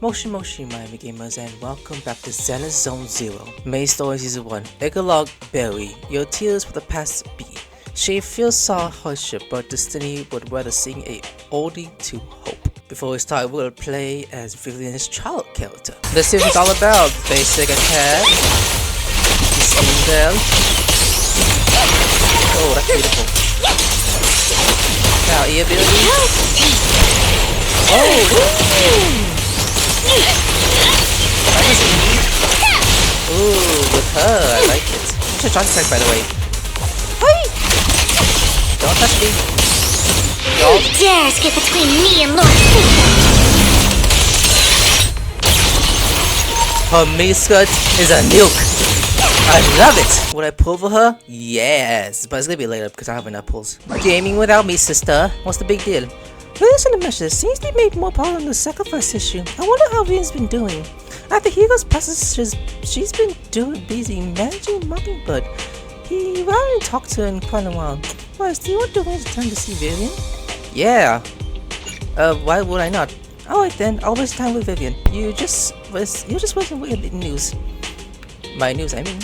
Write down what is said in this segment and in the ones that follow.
Moshi Miami Gamers, and welcome back to Zenless Zone 0. Main Story Season 1. Epilogue Berry. Your tears for the past B. She feels saw hardship, but destiny would rather sing a oldie to hope. Before we start, we'll play as Vivian's child character. This is what it's all about. Basic attack. Summon Dell. Oh, that's beautiful. Now, E ability. Oh, ooh, with her, I like it. What's your charge attack, by the way? Don't touch me. Who dares get between me and Lord Vivian? Her miniskirt is a nuke. I love it. Would I pull for her? Yes, but it's gonna be later because I have enough pulls. Gaming without me, sister. What's the big deal? Listen to the message. Seems they made more power on the sacrifice issue. I wonder how Vivian's been doing. After Hugo's passages, she's been busy managing Mockingbird. I haven't talked to her in quite a while. Why, do you want to waste time to see Vivian? Yeah. Why would I not? Alright then, I'll waste time with Vivian. You're just wasting with the news. My news, I mean.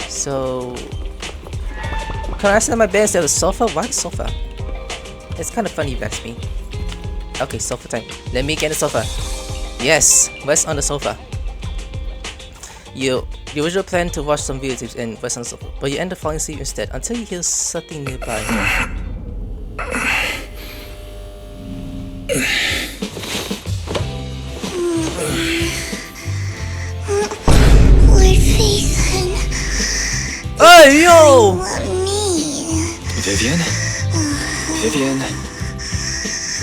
So, can I sit on my bed instead of the sofa? Why the sofa? It's kind of funny, that's me. Okay, sofa time. Let me get the sofa. Yes, rest on the sofa. The original plan to watch some videos and rest on the sofa, but you end up falling asleep instead until you hear something nearby. Lord Vivian. Hey, yo! Vivian? Vivian?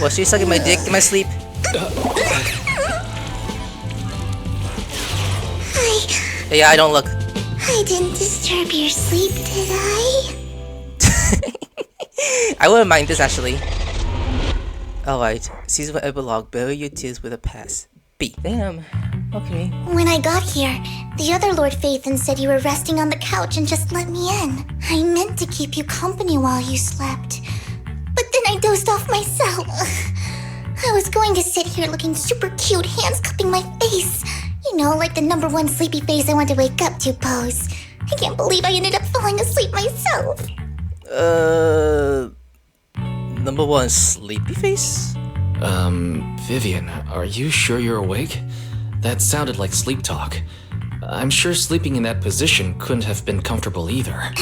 Was she sucking my dick in my sleep? Yeah, I don't look. I didn't disturb your sleep, did I? I wouldn't mind this actually. Alright, season 1 epilogue, bury your tears with a pass. B. Damn. Okay. When I got here, the other Lord Phaethon said you were resting on the couch and just let me in. I meant to keep you company while you slept, but then I dozed off myself. I was going to sit here looking super cute, hands cupping my face. You know, like the #1 sleepy face I want to wake up to pose. I can't believe I ended up falling asleep myself. #1 sleepy face? Vivian, are you sure you're awake? That sounded like sleep talk. I'm sure sleeping in that position couldn't have been comfortable either.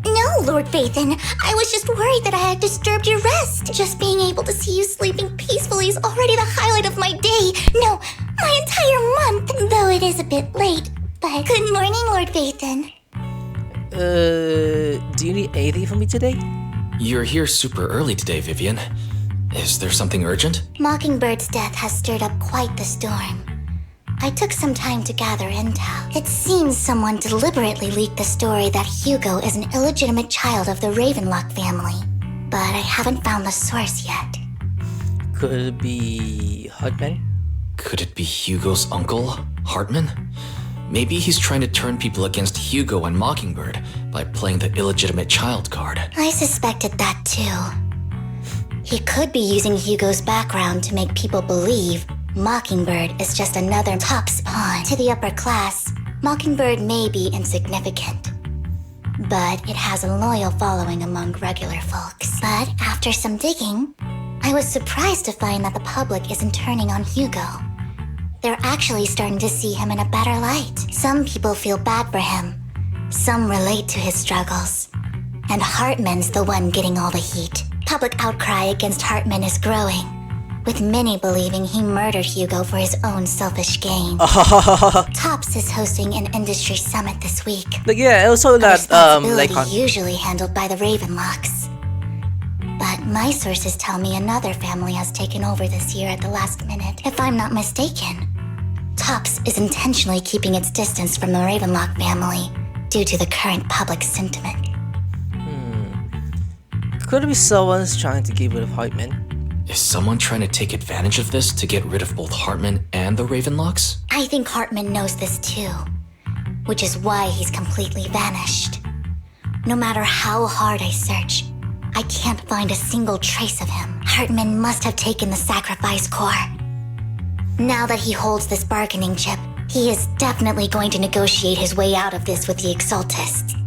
No, Lord Phaethon. I was just worried that I had disturbed your rest. Just being able to see you sleeping peacefully is already the highlight of my day. No, my entire month. Though it is a bit late. But good morning, Lord Phaethon. Do you need anything from me today? You're here super early today, Vivian. Is there something urgent? Mockingbird's death has stirred up quite the storm. I took some time to gather intel. It seems someone deliberately leaked the story that Hugo is an illegitimate child of the Ravenlock family. But I haven't found the source yet. Could it be Hartman? Could it be Hugo's uncle, Hartman? Maybe he's trying to turn people against Hugo and Mockingbird by playing the illegitimate child card. I suspected that too. He could be using Hugo's background to make people believe Mockingbird is just another Top's pawn. To the upper class, Mockingbird may be insignificant, but it has a loyal following among regular folks. But after some digging, I was surprised to find that the public isn't turning on Hugo. They're actually starting to see him in a better light. Some people feel bad for him. Some relate to his struggles. And Hartman's the one getting all the heat. Public outcry against Hartman is growing, with many believing he murdered Hugo for his own selfish gain. Tops is hosting an industry summit this week. Like, yeah, also that usually handled by the Ravenlocks. But my sources tell me another family has taken over this year at the last minute. If I'm not mistaken, Tops is intentionally keeping its distance from the Ravenlock family due to the current public sentiment. Could it be someone's trying to get rid of Hartman? Is someone trying to take advantage of this to get rid of both Hartman and the Ravenlocks? I think Hartman knows this too, which is why he's completely vanished. No matter how hard I search, I can't find a single trace of him. Hartman must have taken the sacrifice core. Now that he holds this bargaining chip, he is definitely going to negotiate his way out of this with the Exaltists.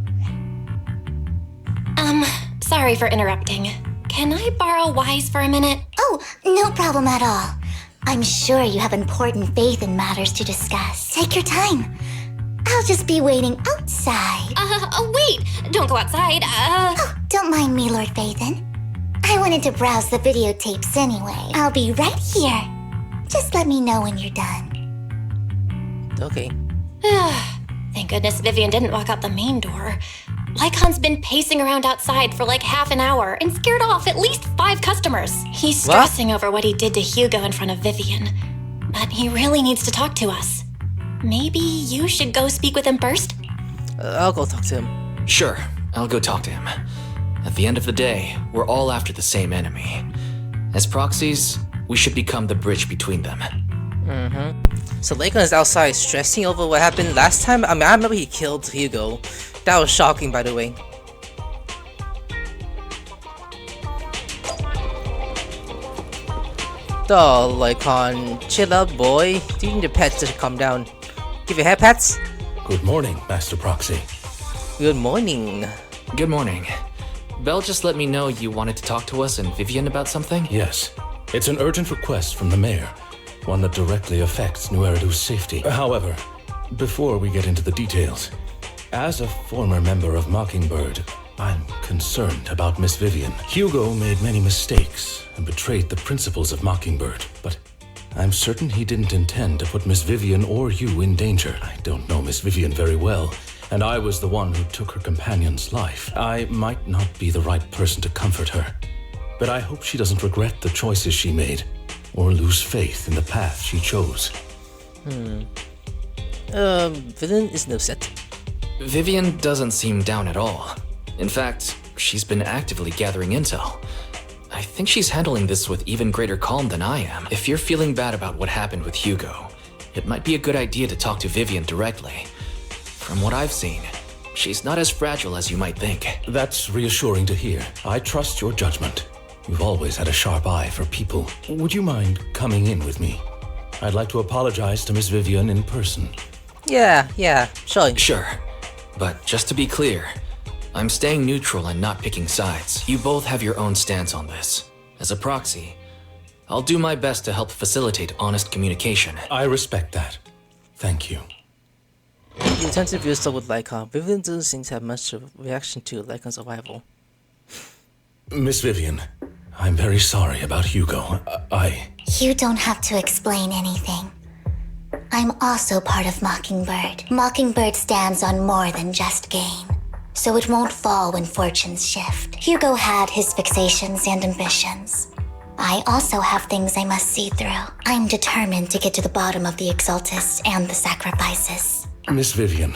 Sorry for interrupting. Can I borrow Wise for a minute? Oh, no problem at all. I'm sure you have important faith in matters to discuss. Take your time. I'll just be waiting outside. Wait! Don't go outside, Oh, don't mind me, Lord Phaethon. I wanted to browse the videotapes anyway. I'll be right here. Just let me know when you're done. Okay. Thank goodness Vivian didn't walk out the main door. Lycon's been pacing around outside for like half an hour and scared off at least 5 customers. He's stressing over what he did to Hugo in front of Vivian. But he really needs to talk to us. Maybe you should go speak with him first? I'll go talk to him. Sure, I'll go talk to him. At the end of the day, we're all after the same enemy. As proxies, we should become the bridge between them. So Lycan is outside stressing over what happened last time. I mean, I remember he killed Hugo. That was shocking, by the way. Oh, Lycan, chill out, boy. You need your pets to calm down. Give your hair pats. Good morning, Master Proxy. Good morning. Good morning. Belle just let me know you wanted to talk to us and Vivian about something? Yes, it's an urgent request from the mayor, one that directly affects New Eridu's safety. However, before we get into the details, as a former member of Mockingbird, I'm concerned about Miss Vivian. Hugo made many mistakes and betrayed the principles of Mockingbird, but I'm certain he didn't intend to put Miss Vivian or you in danger. I don't know Miss Vivian very well, and I was the one who took her companion's life. I might not be the right person to comfort her, but I hope she doesn't regret the choices she made or lose faith in the path she chose. Vivian is upset. Vivian doesn't seem down at all. In fact, she's been actively gathering intel. I think she's handling this with even greater calm than I am. If you're feeling bad about what happened with Hugo, it might be a good idea to talk to Vivian directly. From what I've seen, she's not as fragile as you might think. That's reassuring to hear. I trust your judgment. You've always had a sharp eye for people. Would you mind coming in with me? I'd like to apologize to Miss Vivian in person. Yeah, sure. Sure, but just to be clear, I'm staying neutral and not picking sides. You both have your own stance on this. As a proxy, I'll do my best to help facilitate honest communication. I respect that. Thank you. The intensive view still with Lycan. Vivian doesn't seem to have much of a reaction to Lycan's arrival. Miss Vivian, I'm very sorry about Hugo. You don't have to explain anything. I'm also part of Mockingbird. Mockingbird stands on more than just gain, so it won't fall when fortunes shift. Hugo had his fixations and ambitions. I also have things I must see through. I'm determined to get to the bottom of the Exaltists and the sacrifices. Miss Vivian,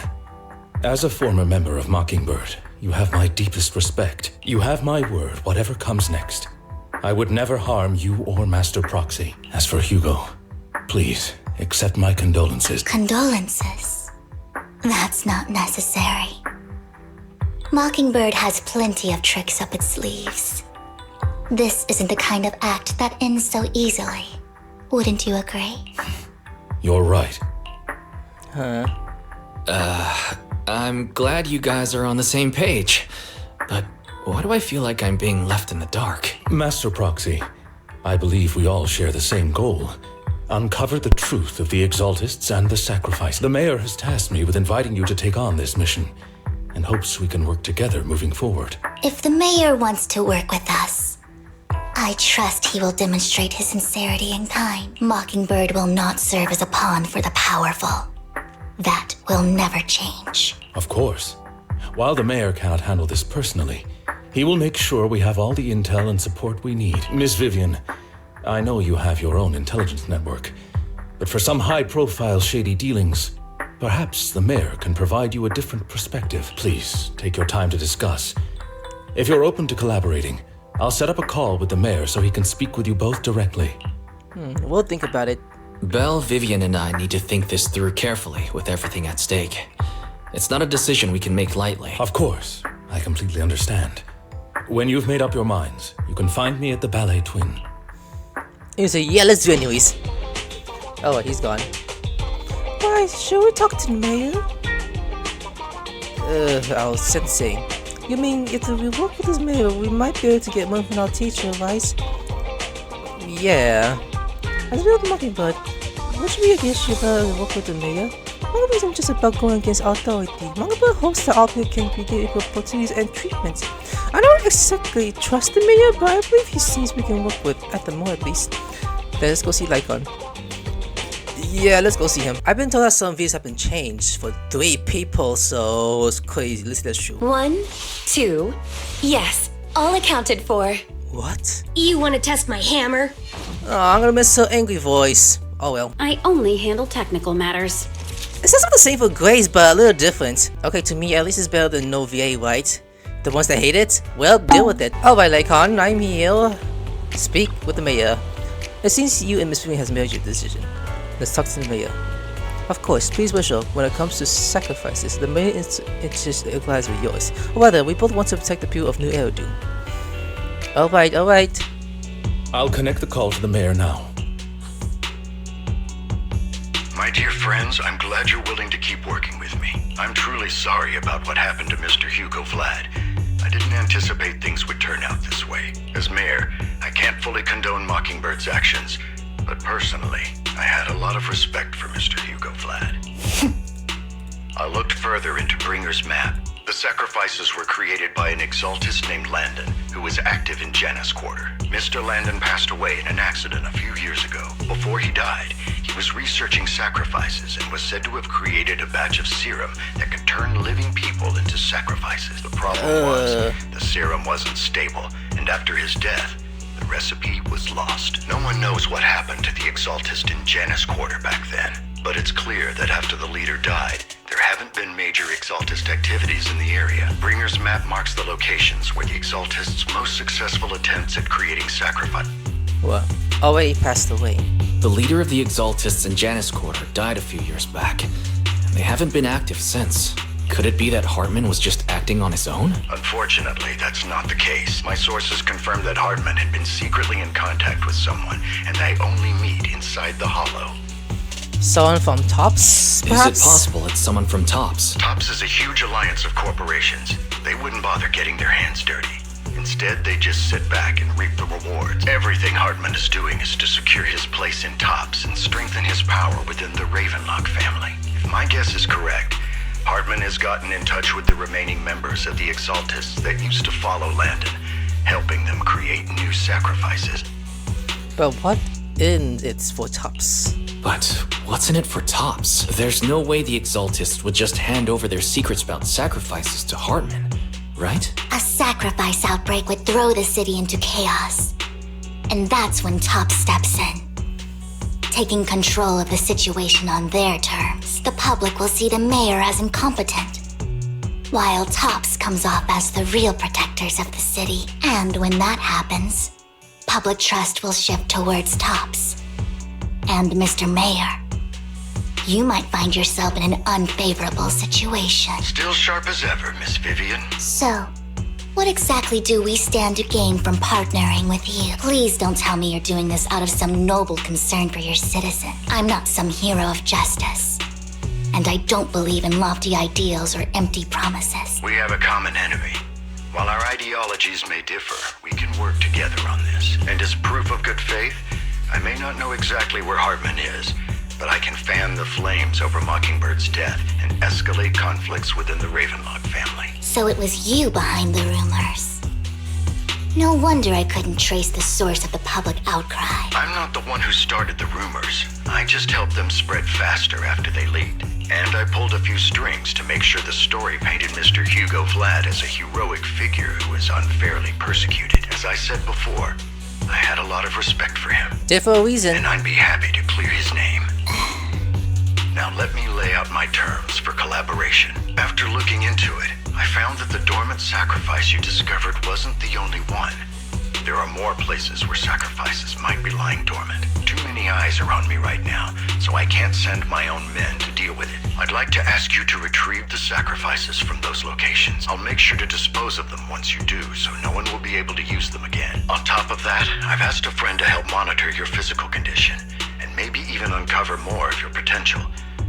as a former member of Mockingbird, you have my deepest respect. You have my word, whatever comes next. I would never harm you or Master Proxy. As for Hugo, please accept my condolences. Condolences? That's not necessary. Mockingbird has plenty of tricks up its sleeves. This isn't the kind of act that ends so easily. Wouldn't you agree? You're right. I'm glad you guys are on the same page, but why do I feel like I'm being left in the dark? Master Proxy, I believe we all share the same goal. Uncover the truth of the Exaltists and the sacrifice. The mayor has tasked me with inviting you to take on this mission, and hopes we can work together moving forward. If the mayor wants to work with us, I trust he will demonstrate his sincerity in kind. Mockingbird will not serve as a pawn for the powerful. That will never change. Of course. While the mayor cannot handle this personally, he will make sure we have all the intel and support we need. Miss Vivian, I know you have your own intelligence network, but for some high-profile shady dealings, perhaps the mayor can provide you a different perspective. Please, take your time to discuss. If you're open to collaborating, I'll set up a call with the mayor so he can speak with you both directly. We'll think about it. Belle, Vivian, and I need to think this through carefully with everything at stake. It's not a decision we can make lightly. Of course, I completely understand. When you've made up your minds, you can find me at the Ballet Twin. You say, yeah, let's do it anyways. Oh, he's gone. Why, shall we talk to the mayor? Our sensei. You mean if we work with this mayor, we might be able to get money from our teacher, right? Yeah. As well as Mockingbird, what should be against you about work with the mayor? Mockingbird isn't just about going against authority. Mockingbird hopes that all people can be given equal opportunities and treatment. I don't exactly trust the mayor, but I believe he sees we can work with at the more at least. Then let's go see Lycon. Yeah, let's go see him. I've been told that some views have been changed for 3 people, so it's crazy. Let's see that shoe. 1, 2, yes, all accounted for. What? You want to test my hammer? Oh, I'm gonna miss her angry voice. Oh well. I only handle technical matters. It sounds like the same for Grace, but a little different. Okay, to me, at least it's better than no VA, right? The ones that hate it? Well, deal with it. Alright, Lycon, I'm here. Speak with the mayor. It seems you and Miss Vivian has made your decision. Let's talk to the mayor. Of course, please Bishop, when it comes to sacrifices, the mayor interest lies with yours. Or rather, we both want to protect the people of New Eridu. Alright, alright. I'll connect the call to the mayor now. My dear friends, I'm glad you're willing to keep working with me. I'm truly sorry about what happened to Mr. Hugo Vlad. I didn't anticipate things would turn out this way. As mayor, I can't fully condone Mockingbird's actions, but personally, I had a lot of respect for Mr. Hugo Vlad. I looked further into Bringer's map. The sacrifices were created by an exaltist named Landon, who was active in Janus Quarter. Mr. Landon passed away in an accident a few years ago. Before he died, he was researching sacrifices and was said to have created a batch of serum that could turn living people into sacrifices. The problem was, the serum wasn't stable, and after his death, the recipe was lost. No one knows what happened to the exaltist in Janus Quarter back then, but it's clear that after the leader died, there haven't been major exaltist activities in the area. Bringer's map marks the locations where the exaltist's most successful attempts at creating sacrifice. What? Already passed away. The leader of the exaltists in Janus Quarter died a few years back, and they haven't been active since. Could it be that Hartman was just acting on his own? Unfortunately, that's not the case. My sources confirmed that Hartman had been secretly in contact with someone, and they only meet inside the Hollow. Someone from Tops, perhaps? Is it possible it's someone from Tops? Tops is a huge alliance of corporations. They wouldn't bother getting their hands dirty. Instead, they just sit back and reap the rewards. Everything Hartman is doing is to secure his place in Tops and strengthen his power within the Ravenlock family. If my guess is correct, Hartman has gotten in touch with the remaining members of the Exaltists that used to follow Landon, helping them create new sacrifices. But what in it's for Tops? But what's in it for Tops? There's no way the Exaltists would just hand over their secrets about sacrifices to Hartman, right? A sacrifice outbreak would throw the city into chaos. And that's when Tops steps in. Taking control of the situation on their terms, the public will see the mayor as incompetent, while Tops comes off as the real protectors of the city. And when that happens, public trust will shift towards Tops. And Mr. Mayor, you might find yourself in an unfavorable situation. Still sharp as ever, Miss Vivian. So, what exactly do we stand to gain from partnering with you? Please don't tell me you're doing this out of some noble concern for your citizen. I'm not some hero of justice. And I don't believe in lofty ideals or empty promises. We have a common enemy. While our ideologies may differ, we can work together on this. And as proof of good faith, I may not know exactly where Hartman is, but I can fan the flames over Mockingbird's death and escalate conflicts within the Ravenlock family. So it was you behind the rumors. No wonder I couldn't trace the source of the public outcry. I'm not the one who started the rumors. I just helped them spread faster after they leaked. And I pulled a few strings to make sure the story painted Mr. Hugo Vlad as a heroic figure who was unfairly persecuted. As I said before, I had a lot of respect for him. Did for a reason. And I'd be happy to clear his name. Now let me lay out my terms for collaboration. After looking into it, I found that the dormant sacrifice you discovered wasn't the only one. There are more places where sacrifices might be lying dormant. Too many eyes are on me right now, so I can't send my own men to deal with it. I'd like to ask you to retrieve the sacrifices from those locations. I'll make sure to dispose of them once you do, so no one will be able to use them again. On top of that, I've asked a friend to help monitor your physical condition. and maybe even uncover more of your potential.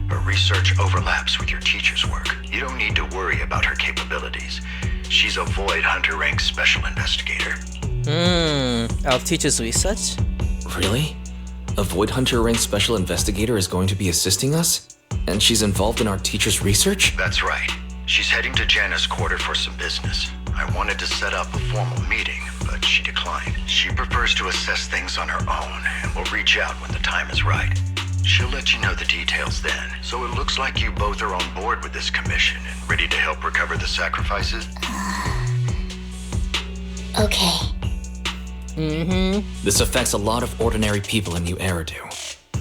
Her research overlaps with your teacher's work. You don't need to worry about her capabilities. She's a Void Hunter rank special investigator. Our teacher's research? Really? A Void Hunter rank special investigator is going to be assisting us? And she's involved in our teacher's research? That's right. She's heading to Janna's quarter for some business. I wanted to set up a formal meeting, but she declined. She prefers to assess things on her own and will reach out when the time is right. She'll let you know the details then. So it looks like you both are on board with this commission and ready to help recover the sacrifices? Okay. This affects a lot of ordinary people in New Eridu.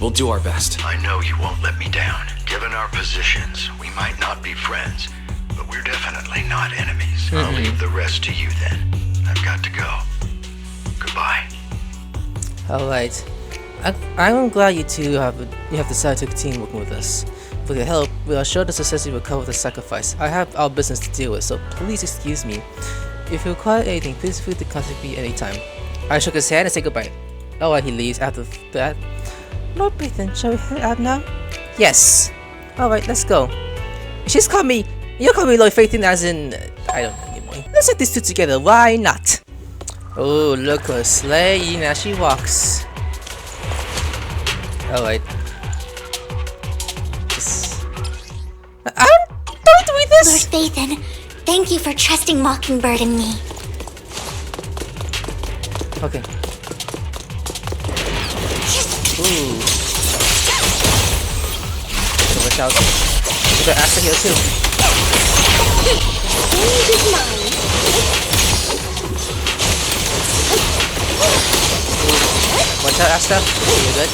We'll do our best. I know you won't let me down. Given our positions, we might not be friends, but we're definitely not enemies. I'll leave the rest to you then. I've got to go. Goodbye. Alright. I'm glad you two have decided to continue working with us. With your help, we are sure to successfully recover the sacrifice. I have our business to deal with, so please excuse me. If you require anything, please feel free to contact me anytime. I shook his hand and said goodbye. Alright, he leaves after that. Lord Nathan, shall we head out now? Yes. Alright, let's go. She's called me. You call me Lord Phaethon as in. I don't know anymore. Let's get these two together, why not? Oh, look her slaying as she walks. Alright. Don't do Lord this! Phaethon, thank you for trusting Mockingbird and me. Okay. Ooh. So watch out. We got Asta here too. Watch out, Asta. You're good.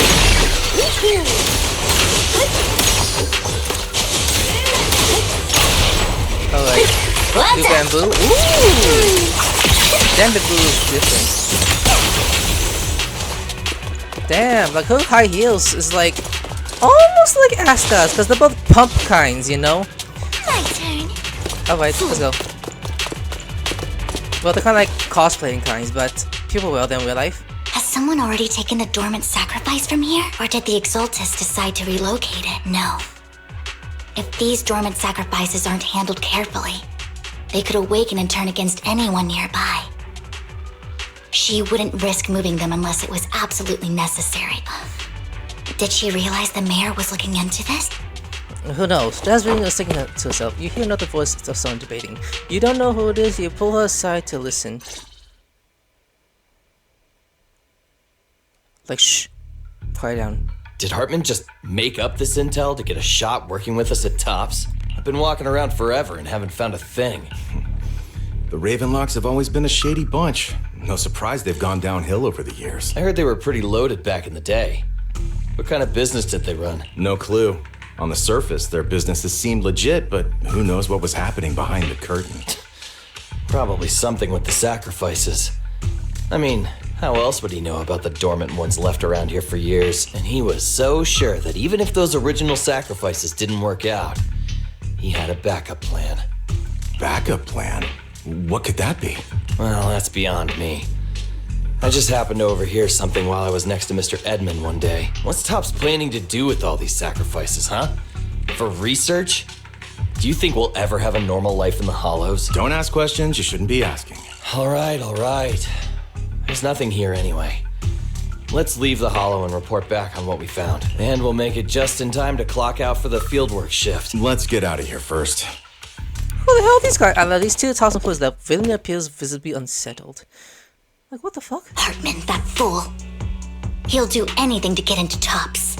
Alright. Blue bamboo. Ooh! Then the blue is different. Damn, like her high heels is like almost like Asta's, because they're both pump kinds, you know? My turn. Alright, let's go. Well, they're kind of like cosplaying kinds, but people wear them in real life. Has someone already taken the dormant sacrifice from here? Or did the Exaltus decide to relocate it? No. If these dormant sacrifices aren't handled carefully, they could awaken and turn against anyone nearby. She wouldn't risk moving them unless it was absolutely necessary. Did she realize the mayor was looking into this? Who knows? Jasmine was thinking to herself. You hear another voice of someone debating. You don't know who it is, you pull her aside to listen. Like, shh. Quiet down. Did Hartman just make up this intel to get a shot working with us at Tops? I've been walking around forever and haven't found a thing. The Ravenlocks have always been a shady bunch. No surprise they've gone downhill over the years. I heard they were pretty loaded back in the day. What kind of business did they run? No clue. On the surface, their businesses seemed legit, but who knows what was happening behind the curtain. Probably something with the sacrifices. I mean, how else would he know about the dormant ones left around here for years? And he was so sure that even if those original sacrifices didn't work out, he had a backup plan. Backup plan? What could that be? Well, that's beyond me. I just happened to overhear something while I was next to Mr. Edmund one day. What's Topps planning to do with all these sacrifices, huh? For research? Do you think we'll ever have a normal life in the Hollows? Don't ask questions you shouldn't be asking. All right. There's nothing here anyway. Let's leave the Hollow and report back on what we found. And we'll make it just in time to clock out for the fieldwork shift. Let's get out of here first. Who the hell are these guys? And these 2,000 foot that Vivian appears visibly unsettled. Like, what the fuck? Hartman, that fool. He'll do anything to get into Tops.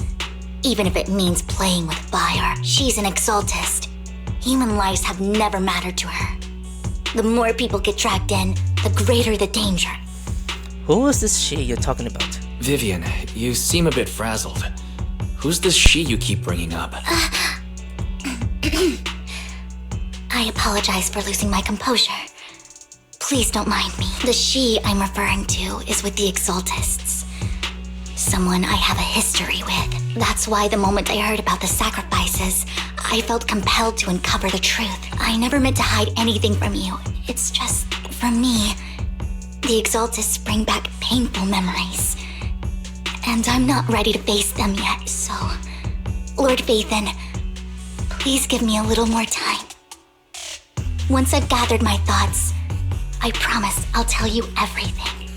Even if it means playing with fire. She's an Exaltist. Human lives have never mattered to her. The more people get dragged in, the greater the danger. Who is this she you're talking about? Vivian, you seem a bit frazzled. Who's this she you keep bringing up? I apologize for losing my composure. Please don't mind me. The she I'm referring to is with the Exaltists. Someone I have a history with. That's why the moment I heard about the sacrifices, I felt compelled to uncover the truth. I never meant to hide anything from you. It's just, for me, the Exaltists bring back painful memories. and I'm not ready to face them yet, so... Lord Vathan, please give me a little more time. Once I've gathered my thoughts, I promise I'll tell you everything.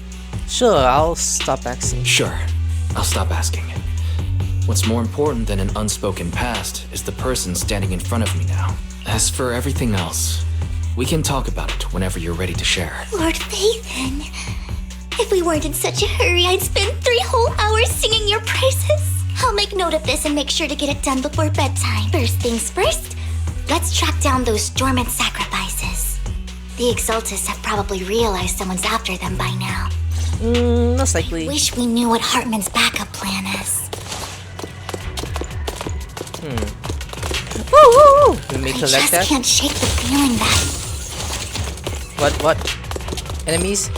Sure, I'll stop asking. Sure, I'll stop asking. What's more important than an unspoken past is the person standing in front of me now. As for everything else, we can talk about it whenever you're ready to share. Lord Vathan, if we weren't in such a hurry, I'd spend 3 whole hours singing your praises. I'll make note of this and make sure to get it done before bedtime. First things first, let's track down those dormant sacrifices. The Exaltus have probably realized someone's after them by now. Most likely. Wish we knew what Hartman's backup plan is. Woo! Let me I collect just that. can't shake the feeling that... What? Enemies?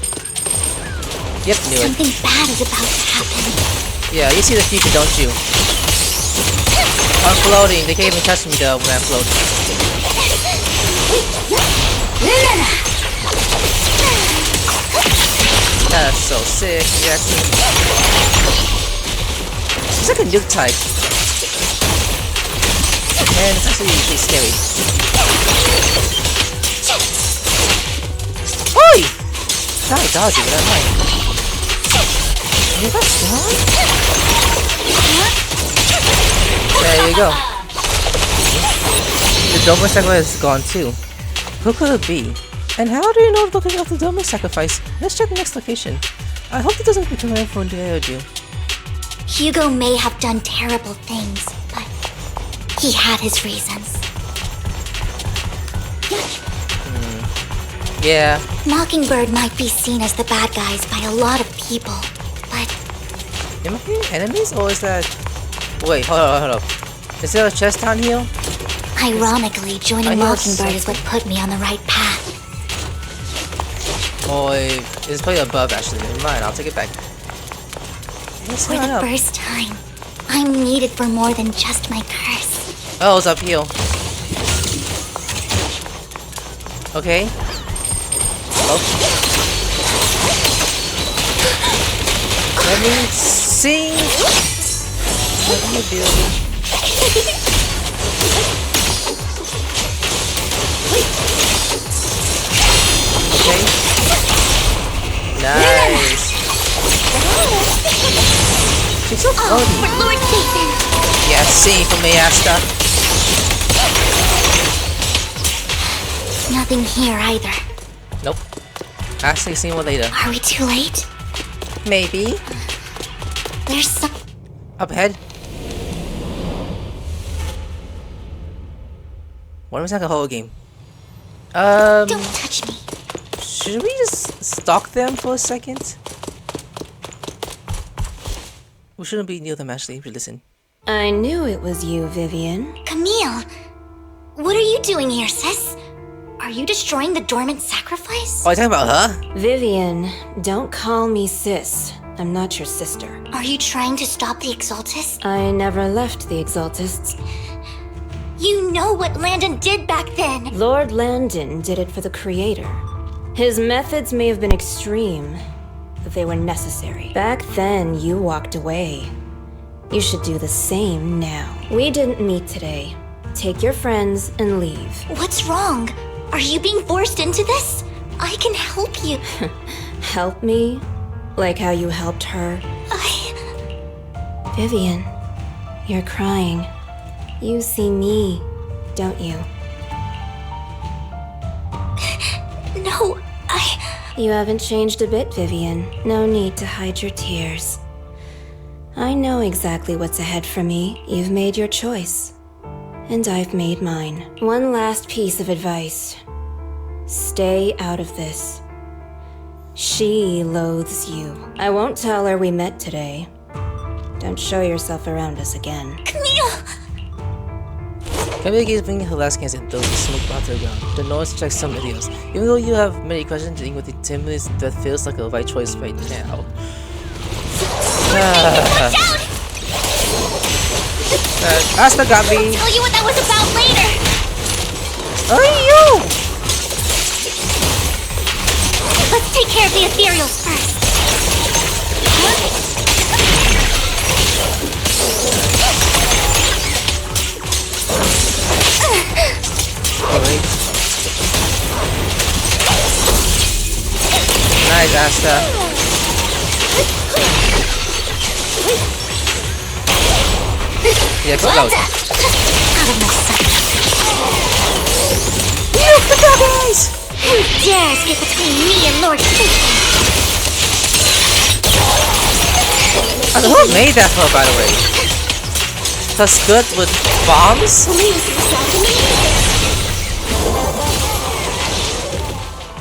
Yep, knew it. something bad is about to happen. Yeah, you see the future, don't you? I'm floating. They can't even touch me though when I float. That's so sick, Jackson. It's like a nuke type. And it's actually pretty scary. Oi! Try dodging, that might. Is that strong? There you go. The Doma sacrifice is gone too. Who could it be? And how do you know looking at the Doma sacrifice? Let's check the next location. I hope it doesn't return from the I do. Hugo may have done terrible things, but he had his reasons. Yeah. Mockingbird might be seen as the bad guys by a lot of people, but... Am I hearing enemies or is that... Wait, hold up. Is there a chest down here? Ironically, joining I hear Mockingbird is what put me on the right path. Oh, it's probably above actually. Never mind, I'll take it back. Let's For head the up. first time, I'm needed for more than just my curse. Oh, it's up here. Okay. Oh. Let me see. What are you doing? Okay. Nice. She's so Oh, funny. for Lord Vathan! Yeah, see for me, Asta. Nothing here either. Nope. Actually, see you later. Are we too late? Maybe. There's some... Up ahead. What was like a whole game? Don't touch me. Should we just stalk them for a second? We shouldn't be near them actually, if you listen. I knew it was you, Vivian. Camille! What are you doing here, sis? Are you destroying the dormant sacrifice? Oh, you're talking about her? Vivian, don't call me sis. I'm not your sister. Are you trying to stop the Exaltus? I never left the Exaltists. You know what Landon did back then! Lord Landon did it for the Creator. His methods may have been extreme, but they were necessary. Back then, you walked away. You should do the same now. We didn't meet today. Take your friends and leave. What's wrong? Are you being forced into this? I can help you. Help me? Like how you helped her? Vivian, you're crying. You see me, don't you? No, You haven't changed a bit, Vivian. No need to hide your tears. I know exactly what's ahead for me. You've made your choice. And I've made mine. One last piece of advice. Stay out of this. She loathes you. I won't tell her we met today. Don't show yourself around us again. Camille! Camille keeps bringing her last chance and throws the smoke out to the ground. The noise checks some videos. Even though you have many questions dealing with the timidness, that feels like a right choice right now. Watch out! Asta got me! I'll tell you what that was about later! Oh, you! Let's take care of the ethereals first. Wait. Nice, Asta. Yeah, explode. Out of my sight. Look, the guys! Who dares get between me and Lord Phaeton? Who made that for, by the way? The skirt with bombs?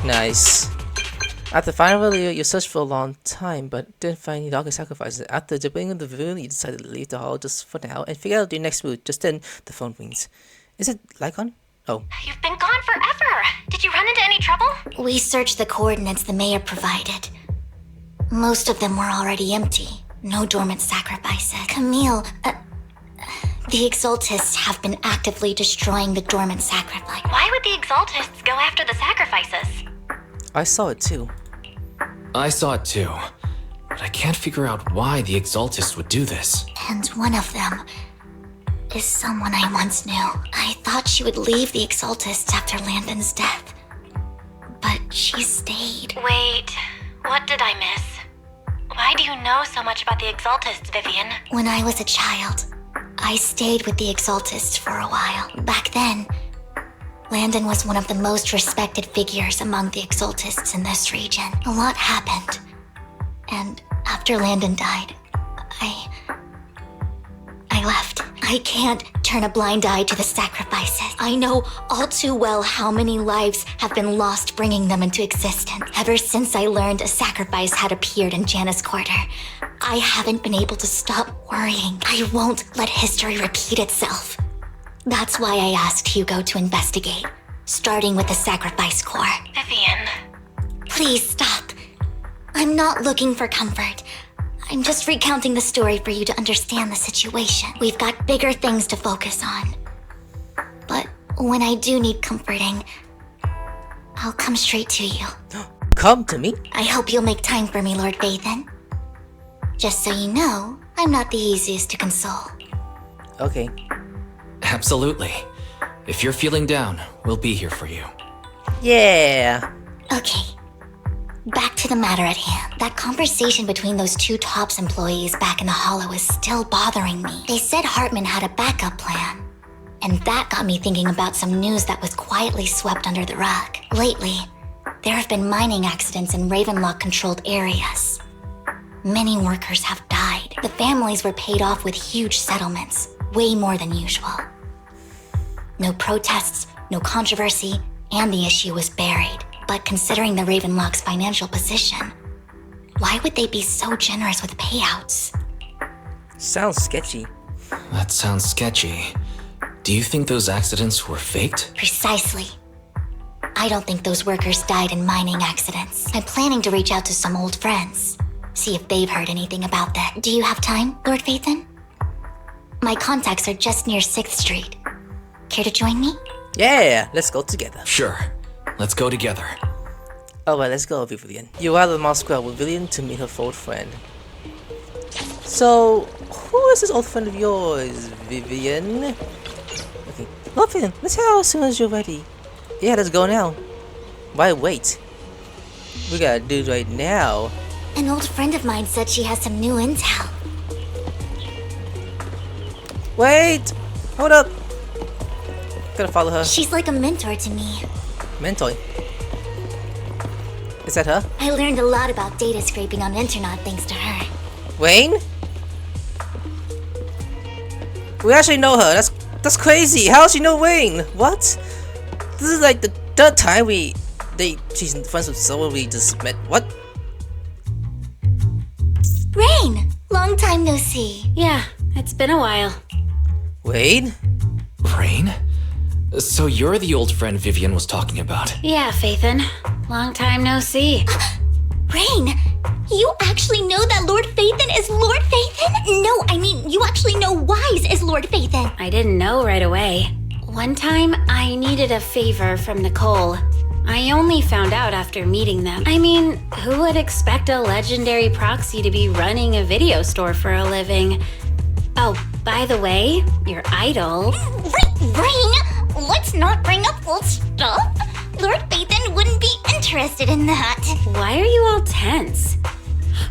Nice. After finally you searched for a long time, but didn't find any darker sacrifices. After debating the villain, you decided to leave the hall just for now and figure out your next move. Just then, the phone rings. Is it Lycon? Oh. You've been gone forever. Did you run into any trouble? We searched the coordinates the mayor provided. Most of them were already empty. No dormant sacrifices. Camille, the Exaltists have been actively destroying the dormant sacrifice. Why would the Exaltists go after the sacrifices? I saw it too. I saw it too, but I can't figure out why the Exaltists would do this. And one of them is someone I once knew. I thought she would leave the Exaltists after Landon's death, but she stayed. Wait, what did I miss? Why do you know so much about the Exaltists, Vivian? When I was a child, I stayed with the Exaltists for a while. Back then, Landon was one of the most respected figures among the Exaltists in this region. A lot happened. And after Landon died, I left. I can't turn a blind eye to the sacrifices. I know all too well how many lives have been lost bringing them into existence. Ever since I learned a sacrifice had appeared in Janna's quarter, I haven't been able to stop worrying. I won't let history repeat itself. That's why I asked Hugo to investigate, starting with the sacrifice core. Vivian. Please stop. I'm not looking for comfort. I'm just recounting the story for you to understand the situation. We've got bigger things to focus on. But when I do need comforting, I'll come straight to you. Come to me? I hope you'll make time for me, Lord Phaeton. Just so you know, I'm not the easiest to console. Okay. Absolutely. If you're feeling down, we'll be here for you. Yeah. Okay. Back to the matter at hand. That conversation between those two TOPS employees back in the hollow is still bothering me. They said Hartman had a backup plan. And that got me thinking about some news that was quietly swept under the rug. Lately, there have been mining accidents in Ravenlock-controlled areas. Many workers have died. The families were paid off with huge settlements, way more than usual. No protests, no controversy, and the issue was buried. But considering the Ravenlock's financial position, why would they be so generous with payouts? Sounds sketchy. That sounds sketchy. Do you think those accidents were faked? Precisely. I don't think those workers died in mining accidents. I'm planning to reach out to some old friends, see if they've heard anything about that. Do you have time, Lord Phaeton? My contacts are just near 6th Street. Care to join me? Yeah, let's go together. Sure. Let's go together. Alright, let's go, Vivian. You are at the Mall Square with Vivian to meet her old friend. So, who is this old friend of yours, Vivian? Okay. Well, Vivian, let's head out as soon as you're ready. Yeah, let's go now. Why wait? We gotta do it right now. An old friend of mine said she has some new intel. Wait! Hold up! Gotta follow her. She's like a mentor to me. Mentor. Is that her? I learned a lot about data scraping on the internet thanks to her. Wayne? We actually know her. That's crazy. How does she know Wayne? What? This is like the third time she's friends with someone we just met. What? Rain! Long time no see. Yeah, it's been a while. Wayne? Rain? So you're the old friend Vivian was talking about. Yeah, Phaeton. Long time no see. Rain! You actually know that Lord Phaeton is Lord Phaeton? No, I mean, you actually know Wise is Lord Phaeton. I didn't know right away. One time, I needed a favor from Nicole. I only found out after meeting them. I mean, who would expect a legendary proxy to be running a video store for a living? Oh, by the way, your idol... Rain, let's not bring up old stuff. Lord Bathan wouldn't be interested in that. Why are you all tense?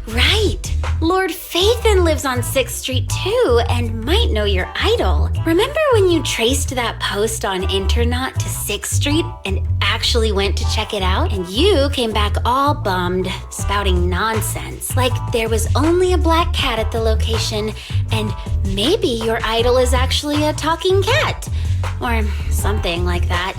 Right! Lord Phaethon lives on 6th Street too, and might know your idol. Remember when you traced that post on Internaut to 6th Street and actually went to check it out? And you came back all bummed, spouting nonsense. Like there was only a black cat at the location, and maybe your idol is actually a talking cat. Or something like that.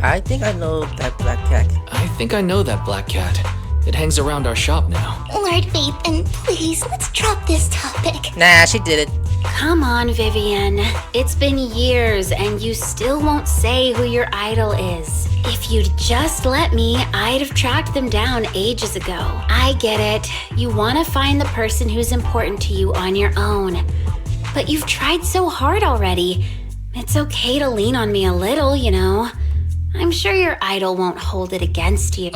I think I know that black cat. I think I know that black cat. It hangs around our shop now. Lord Bathan, please, let's drop this topic. Nah, she did it. Come on, Vivian. It's been years and you still won't say who your idol is. If you'd just let me, I'd have tracked them down ages ago. I get it. You want to find the person who's important to you on your own. But you've tried so hard already. It's okay to lean on me a little, you know. I'm sure your idol won't hold it against you.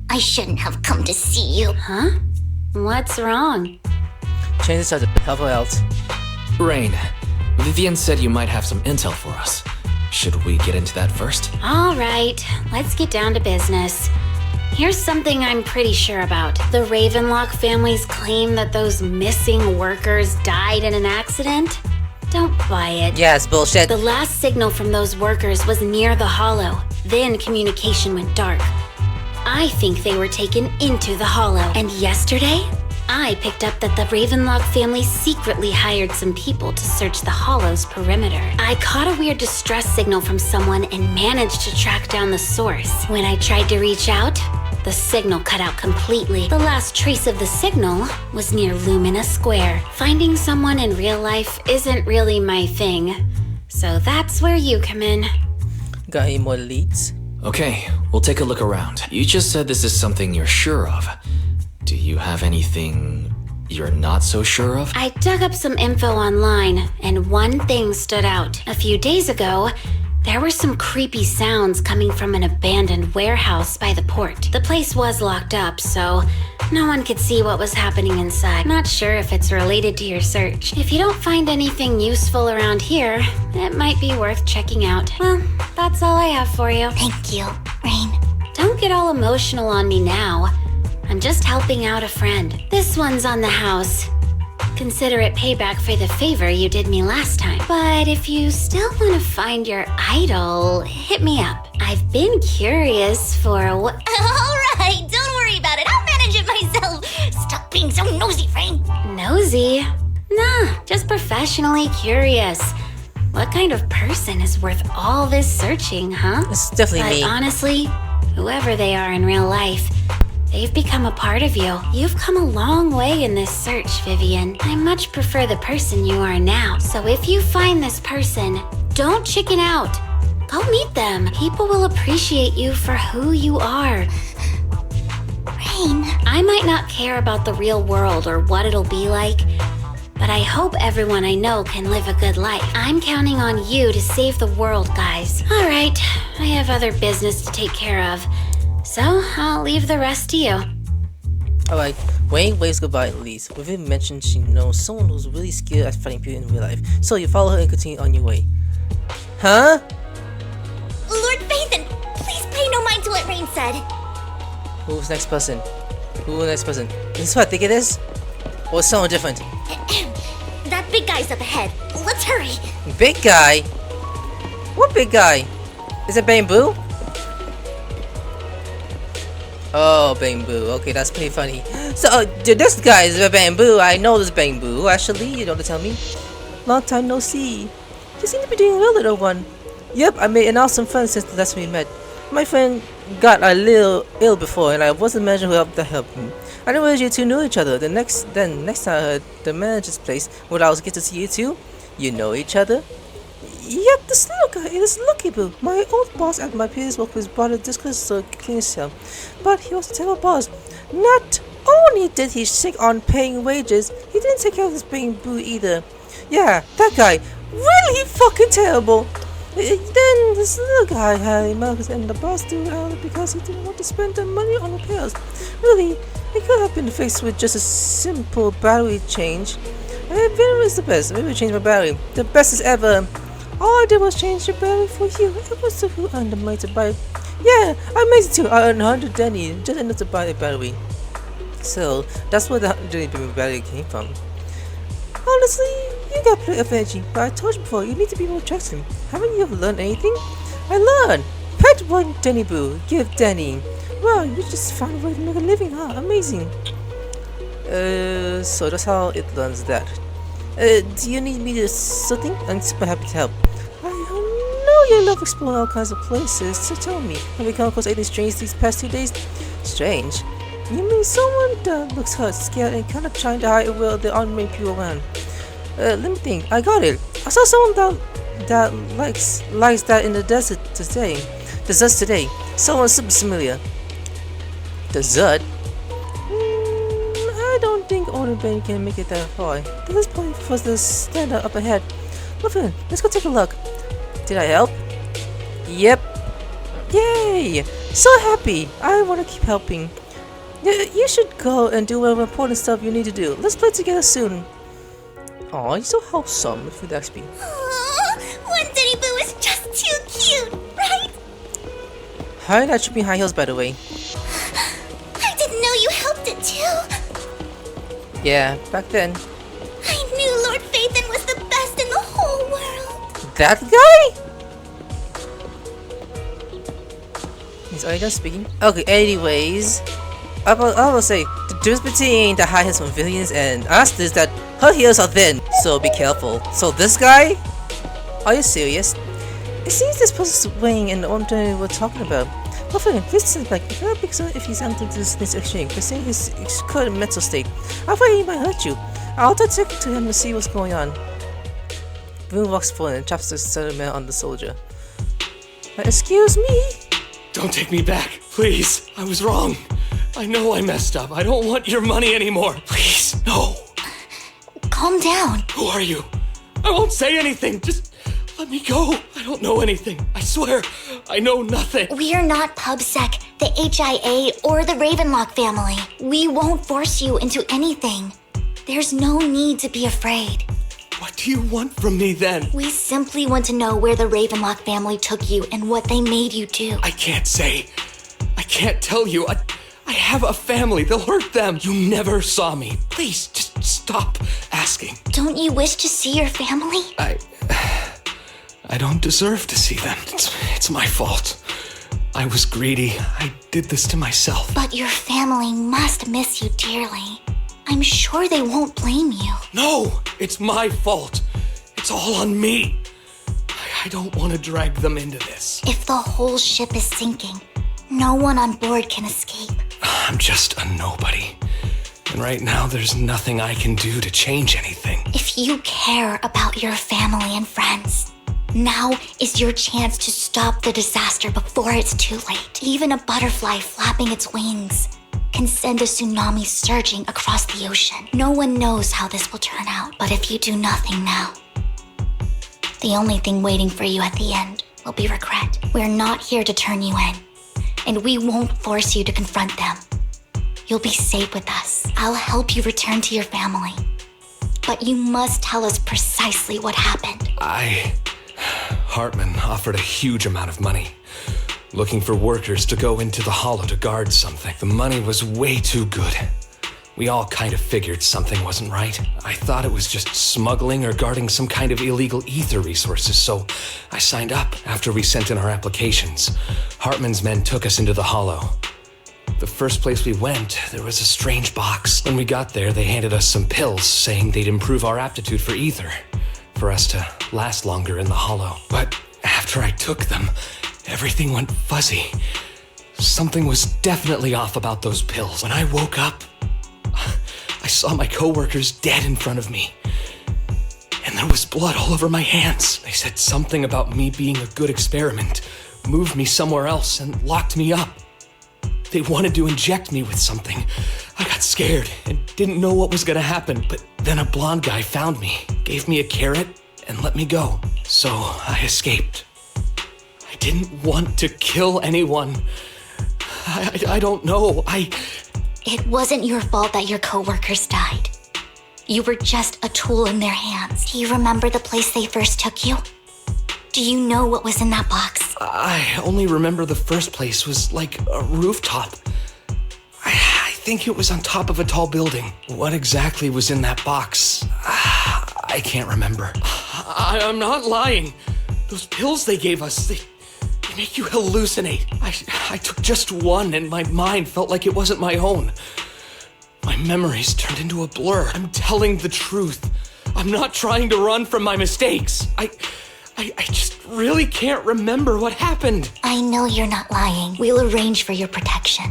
I shouldn't have come to see you. Huh? What's wrong? Change the subject. Help her out. Rain, Vivian said you might have some intel for us. Should we get into that first? All right, let's get down to business. Here's something I'm pretty sure about. The Ravenlock family's claim that those missing workers died in an accident? Don't buy it. Yeah, it's bullshit. The last signal from those workers was near the hollow. Then communication went dark. I think they were taken into the hollow. And yesterday, I picked up that the Ravenlock family secretly hired some people to search the hollow's perimeter. I caught a weird distress signal from someone and managed to track down the source. When I tried to reach out, the signal cut out completely. The last trace of the signal was near Lumina Square. Finding someone in real life isn't really my thing. So that's where you come in. Got any more leads? Okay, we'll take a look around. You just said this is something you're sure of. Do you have anything you're not so sure of? I dug up some info online, and one thing stood out. A few days ago, there were some creepy sounds coming from an abandoned warehouse by the port. The place was locked up, so no one could see what was happening inside. Not sure if it's related to your search. If you don't find anything useful around here, it might be worth checking out. Well, that's all I have for you. Thank you, Rain. Don't get all emotional on me now. I'm just helping out a friend. This one's on the house. Consider it payback for the favor you did me last time. But if you still want to find your idol, hit me up. I've been curious for what... Alright, don't worry about it. I'll manage it myself. Stop being so nosy, Rain. Nosy? Nah, just professionally curious. What kind of person is worth all this searching, huh? It's definitely me. But honestly, whoever they are in real life, they've become a part of you. You've come a long way in this search, Vivian. I much prefer the person you are now. So if you find this person, don't chicken out. Go meet them. People will appreciate you for who you are. Rain. I might not care about the real world or what it'll be like, but I hope everyone I know can live a good life. I'm counting on you to save the world, guys. All right, I have other business to take care of. So, I'll leave the rest to you. Alright, Wayne waves goodbye and leaves. Vivian mentioned she knows someone who's really skilled at fighting people in real life. So you follow her and continue on your way. Huh? Lord Phaethon, please pay no mind to what Rain said. Who's next person? Who's the next person? Is this who I think it is? Or someone different? That big guy's up ahead. Let's hurry. Big guy? What big guy? Is it Bamboo? Oh, Bamboo. Okay, that's pretty funny. So, this guy is a Bamboo. I know this Bamboo, actually. You know what to tell me? Long time no see. You seem to be doing well, little one. Yep, I made an awesome friend since the last we met. My friend got a little ill before, and I wasn't managing who helped him. I didn't realize you two knew each other. Next time I heard the manager's place, would I was get to see you two? You know each other? Yep, this little guy is Lucky Boo. My old boss at my previous workplace brought a discuss to clean himself, but he was a terrible boss. Not only did he sick on paying wages, he didn't take care of his Bamboo either. Yeah, that guy, really fucking terrible. Then this little guy had a mouth and the boss threw out because he didn't want to spend the money on repairs. Really, it could have been fixed with just a simple battery change. I Vivian is the best. Maybe change my battery. The bestest ever. All I did was change the battery for you. It was so who earned the money to buy. Yeah, I made it too. I earned 100 Denny just enough to buy a battery. So that's where the 100 Denny battery came from. Honestly, you got plenty of energy, but I told you before, you need to be more trusting. Haven't you ever learned anything? I learned! Pet one Denny Boo, give Denny. Wow, you just found a way to make a living, huh? Amazing. So that's how it learns that. Do you need me to something? I'm super happy to help. I know you love exploring all kinds of places, so tell me, have you come across anything strange these past 2 days? Strange? You mean someone that looks hurt, scared, and kind of trying to hide where there aren't many people around? Let me think. I got it. I saw someone that likes that in the desert today. Someone super familiar. Desert? I don't think Older Ben can make it that far. This is probably for the stand up ahead. Vivian, let's go take a look. Did I help? Yep. Yay! So happy. I want to keep helping. You should go and do whatever important stuff you need to do. Let's play together soon. Aw, you're so wholesome, if you'd ask me. One Denny Boo is just too cute, right? Her that should be high heels, by the way. I didn't know you helped it too. Yeah, back then. I knew Lord Phaethon was the best in the whole world. That guy? Are you done speaking? Okay, anyways. I will say, the difference between the high heels from Vivian's and us is that her heels are thin, so be careful. So this guy? Are you serious? It seems this person's weighing in the ordinary we're talking about. But Vivian, this is like, if I pick someone if he's under this exchange, considering his current mental state, I thought he might hurt you. I'll talk to him to see what's going on. Vivian walks forward and chops the settlement on the soldier. Excuse me? Don't take me back, please. I was wrong. I know I messed up. I don't want your money anymore. Please, no. Calm down. Who are you? I won't say anything. Just let me go. I don't know anything. I swear, I know nothing. We are not PubSec, the HIA, or the Ravenlock family. We won't force you into anything. There's no need to be afraid. What do you want from me then? We simply want to know where the Ravenlock family took you and what they made you do. I can't say. I can't tell you. I have a family. They'll hurt them. You never saw me. Please, just stop asking. Don't you wish to see your family? I don't deserve to see them. It's my fault. I was greedy. I did this to myself. But your family must miss you dearly. I'm sure they won't blame you. No, it's my fault. It's all on me. I don't want to drag them into this. If the whole ship is sinking, no one on board can escape. I'm just a nobody. And right now, there's nothing I can do to change anything. If you care about your family and friends, now is your chance to stop the disaster before it's too late. Even a butterfly flapping its wings can send a tsunami surging across the ocean. No one knows how this will turn out, but if you do nothing now, the only thing waiting for you at the end will be regret. We're not here to turn you in, and we won't force you to confront them. You'll be safe with us. I'll help you return to your family. But you must tell us precisely what happened. Hartman offered a huge amount of money, looking for workers to go into the hollow to guard something. The money was way too good. We all kind of figured something wasn't right. I thought it was just smuggling or guarding some kind of illegal ether resources, so I signed up. After we sent in our applications, Hartman's men took us into the hollow. The first place we went, there was a strange box. When we got there, they handed us some pills, saying they'd improve our aptitude for ether, for us to last longer in the hollow. But after I took them, everything went fuzzy. Something was definitely off about those pills. When I woke up, I saw my coworkers dead in front of me. And there was blood all over my hands. They said something about me being a good experiment, moved me somewhere else, and locked me up. They wanted to inject me with something. I got scared and didn't know what was gonna happen, but then a blonde guy found me, gave me a carrot, and let me go. So I escaped. I didn't want to kill anyone. I don't know. It wasn't your fault that your coworkers died. You were just a tool in their hands. Do you remember the place they first took you? Do you know what was in that box? I only remember the first place was like a rooftop. I think it was on top of a tall building. What exactly was in that box? I can't remember. I'm not lying. Those pills they gave us, they make you hallucinate. I took just one and my mind felt like it wasn't my own. My memories turned into a blur. I'm telling the truth. I'm not trying to run from my mistakes. I just really can't remember what happened. I know you're not lying. We'll arrange for your protection.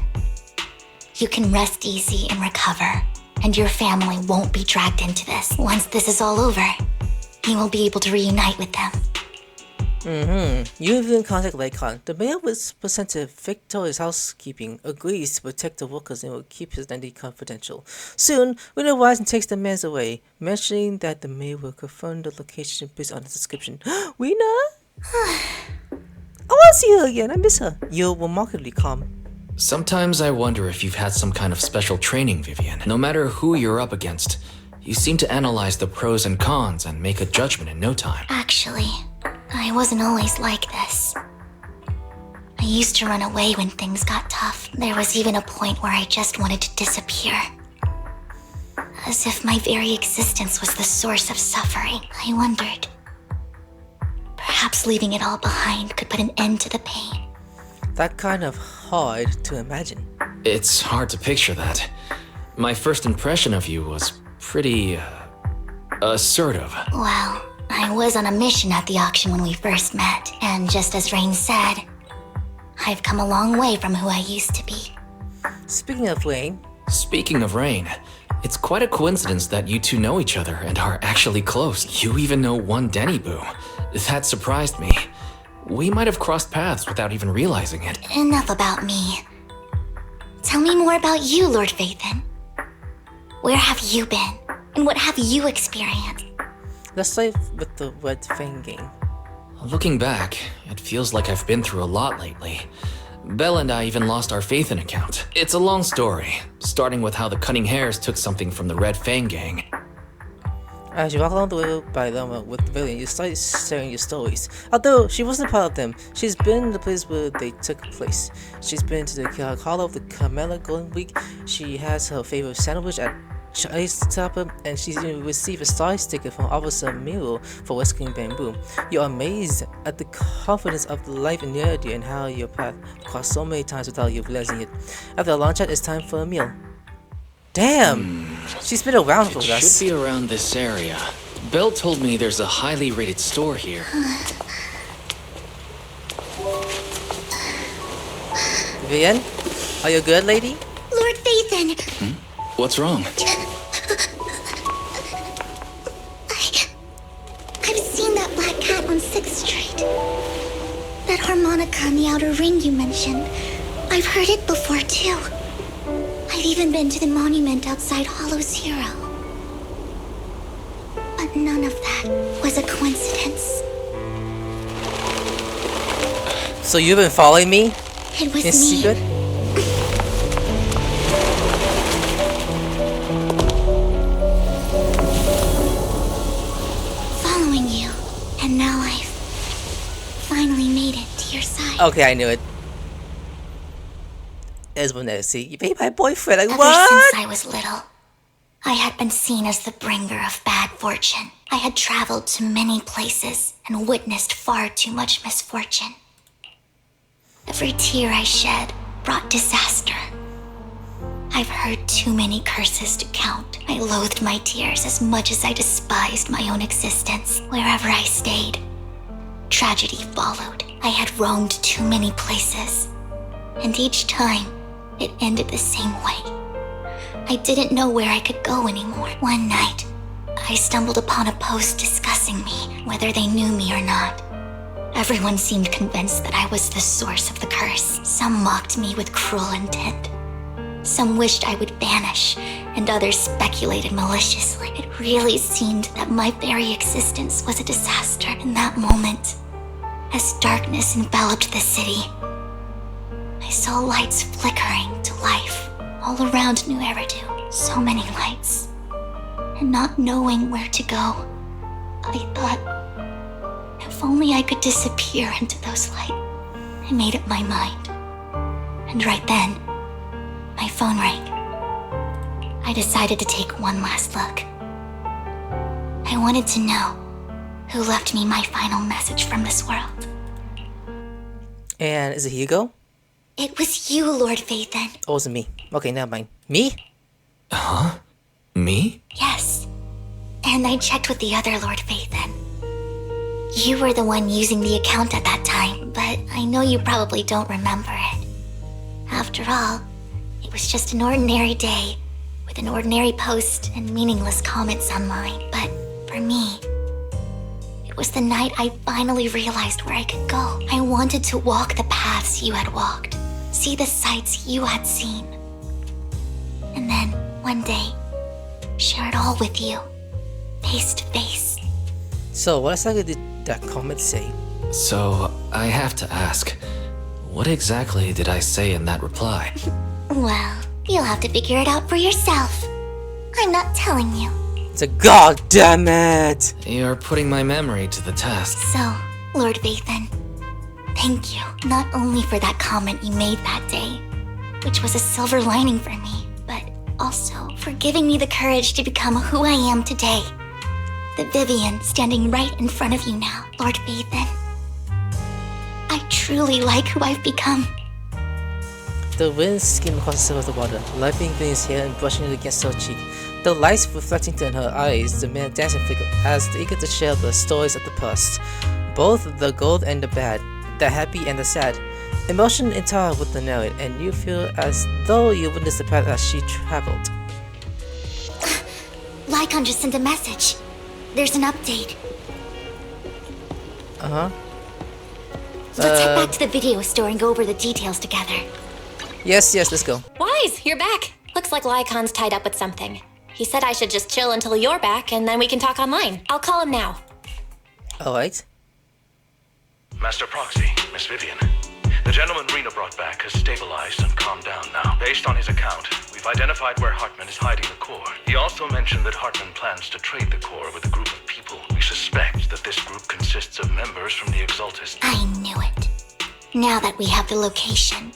You can rest easy and recover, and your family won't be dragged into this. Once this is all over, you will be able to reunite with them. You even contact Lycon. The mayor was sent to Victoria's housekeeping, agrees to protect the workers and will keep his identity confidential. Soon, Winter arrives and takes the man away, mentioning that the mayor will confirm the location based on the description. Weena? I want to see her again. I miss her. You're remarkably calm. Sometimes I wonder if you've had some kind of special training, Vivian. No matter who you're up against, you seem to analyze the pros and cons and make a judgment in no time. Actually, I wasn't always like this. I used to run away when things got tough. There was even a point where I just wanted to disappear. As if my very existence was the source of suffering. I wondered. Perhaps leaving it all behind could put an end to the pain. That kind of hard to imagine. It's hard to picture that. My first impression of you was pretty, assertive. Well, I was on a mission at the auction when we first met, and just as Rain said, I've come a long way from who I used to be. Speaking of Rain, it's quite a coincidence that you two know each other and are actually close. You even know one Denny Boo. That surprised me. We might have crossed paths without even realizing it. Enough about me. Tell me more about you, Lord Phaethon. Where have you been? And what have you experienced? let's start with the Red Fang game. Looking back, it feels like I've been through a lot lately. Belle and I even lost our Phaethon account. It's a long story, starting with how the Cunning Hares took something from the Red Fang gang. As you walk along the way by them with Vivian, you start sharing your stories. Although she wasn't part of them, she's been in the place where they took place. She's been to the Hollow of the Carmela Golden Week. She has her favorite sandwich at Ice Topper, and she's received a star sticker from Officer Miro for rescuing Bamboo. You're amazed at the confidence of life in your idea and how your path crossed so many times without you realizing it. After a long chat, it's time for a meal. Damn! She's been around for us. It should be around this area. Belle told me there's a highly rated store here. Vivian? Are you good, lady? Lord Phaethon! What's wrong? I've seen that black cat on 6th Street. That harmonica in the outer ring you mentioned. I've heard it before, too. I've even been to the monument outside Hollow Zero. But none of that was a coincidence. So you've been following me? It was In me. secret? Following you. And now I've finally made it to your side. Okay, I knew it. See, you made my boyfriend. Like, Ever what? since I was little, I had been seen as the bringer of bad fortune. I had traveled to many places and witnessed far too much misfortune. Every tear I shed brought disaster. I've heard too many curses to count. I loathed my tears as much as I despised my own existence. Wherever I stayed, tragedy followed. I had roamed too many places, and each time, it ended the same way. I didn't know where I could go anymore. One night, I stumbled upon a post discussing me, whether they knew me or not. Everyone seemed convinced that I was the source of the curse. Some mocked me with cruel intent. Some wished I would vanish, and others speculated maliciously. It really seemed that my very existence was a disaster. In that moment, as darkness enveloped the city, I saw lights flickering to life all around New Eridu. So many lights. and not knowing where to go, I thought, if only I could disappear into those lights. I made up my mind. And right then, my phone rang. I decided to take one last look. I wanted to know who left me my final message from this world. And is it Hugo? It was you, Lord Phaethon. Oh, it wasn't me. Okay, never mind. Me? Huh? Me? Yes. And I checked with the other Lord Phaethon. You were the one using the account at that time, but I know you probably don't remember it. After all, it was just an ordinary day, with an ordinary post and meaningless comments online. But for me, it was the night I finally realized where I could go. I wanted to walk the paths you had walked, see the sights you had seen. And then, one day, share it all with you, face to face. So, what exactly did that comment say? So, I have to ask, what exactly did I say in that reply? Well, you'll have to figure it out for yourself. I'm not telling you. It's a god damn it! You're putting my memory to the test. So, Lord Phaethon, thank you. Not only for that comment you made that day, which was a silver lining for me, but also for giving me the courage to become who I am today. The Vivian standing right in front of you now, Lord Phaethon. I truly like who I've become. The wind skimmed across the surface of the water, lightning in his hair and brushing it against her cheek. The lights reflecting in her eyes, the man dancing flicker as eager to share the stories of the past. Both the good and the bad, the happy and the sad. Emotion entire with the narrate, and you feel as though you witnessed the path as she traveled. Lycon just sent a message. There's an update. Uh-huh. Let's head back to the video store and go over the details together. Yes, let's go. Wise, you're back. Looks like Lycon's tied up with something. He said I should just chill until you're back, and then we can talk online. I'll call him now. Alright. Master Proxy, Miss Vivian. The gentleman Rena brought back has stabilized and calmed down now. Based on his account, we've identified where Hartman is hiding the core. He also mentioned that Hartman plans to trade the core with a group of people. We suspect that this group consists of members from the Exaltus. I knew it. Now that we have the location,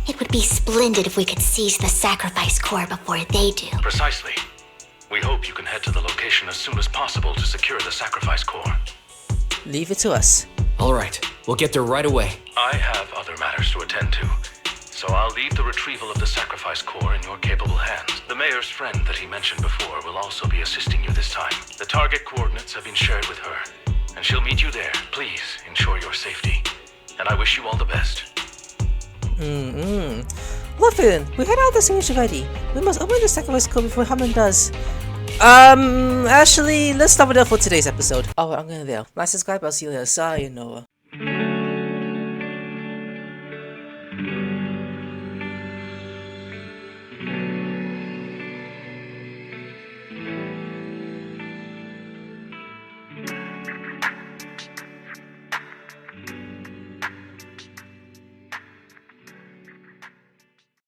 it would be splendid if we could seize the sacrifice core before they do. Precisely. We hope you can head to the location as soon as possible to secure the sacrifice core. Leave it to us. Alright, we'll get there right away. I have other matters to attend to, so I'll leave the retrieval of the sacrifice core in your capable hands. The mayor's friend that he mentioned before will also be assisting you this time. The target coordinates have been shared with her, and she'll meet you there. Please ensure your safety, and I wish you all the best. Wolfen, we had all the signatures ready. We must open the sacrifice code before Hartman does. Actually, let's stop it there for today's episode. Alright, I'm gonna there. Like, subscribe, I'll see you later. Sayonara.